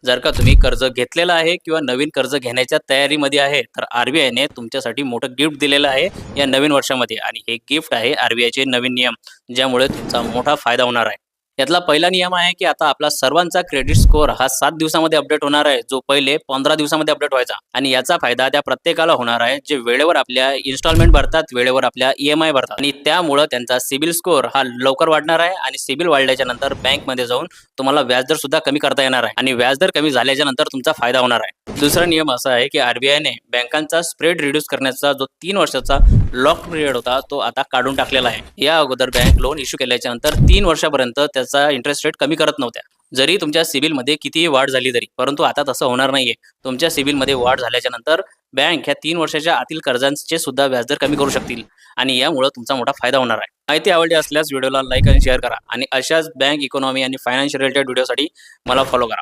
जर का तुम्ही कर्ज घेतलेलं आहे किंवा नवीन कर्ज घेण्याच्या तयारीमध्ये आहे, तर आर-बी-आयने तुमच्यासाठी मोठं गिफ्ट दिलेलं आहे या नवीन वर्षामध्ये आणि हे गिफ्ट आहे आर-बी-आयचे नवीन नियम, ज्यामुळे तुमचा मोठा फायदा होणार आहे. यातला पहिला नियम आहे, की आता आपला सर्वांचा क्रेडिट स्कोअर हा 7 दिवसामध्ये अपडेट होणार आहे, जो पहिले 15 दिवसामध्ये अपडेट व्हायचा आणि याचा फायदा त्या प्रत्येकाला होणार आहे, जे वेळेवर आपल्या इन्स्टॉलमेंट भरतात, वेळेवर आपल्या ई-एम-आय भरतात आणि त्यामुळे त्यांचा सिबिल स्कोअर हा लवकर वाढणार आहे आणि सिबिल वाढल्याच्या नंतर बँकमध्ये जाऊन तुम्हाला व्याजदर सुद्धा कमी करता येणार आहे आणि व्याजदर कमी झाल्याच्या नंतर तुमचा फायदा होणार आहे. दुसरा नियम असा आहे, की आर-बी-आयने बँकांचा स्प्रेड रिड्यूस करण्याचा जो 3 वर्षाचा लॉक पिरियड होता, तो आता काढून टाकलेला आहे. या अगोदर बँक लोन इश्यू केल्याच्या नंतर 3 वर्षापर्यंत त्याचा इंटरेस्ट रेट कमी करत नव्हत्या. जरी तुमच्या सिबिलमध्ये कितीही वाढ झाली तरी, परंतु आता तसं होणार नाहीये. तुमच्या सिबिलमध्ये वाढ झाल्याच्या नंतर बँक ह्या 3 वर्षाच्या आतील कर्जांचे सुद्धा व्याजदर कमी करू शकतील आणि यामुळे तुमचा मोठा फायदा होणार आहे. माहिती आवडली असल्यास व्हिडिओला लाईक आणि शेअर करा आणि अशाच बँक, इकॉनॉमी आणि फायनान्शियल रिलेटेड व्हिडिओसाठी मला फॉलो करा.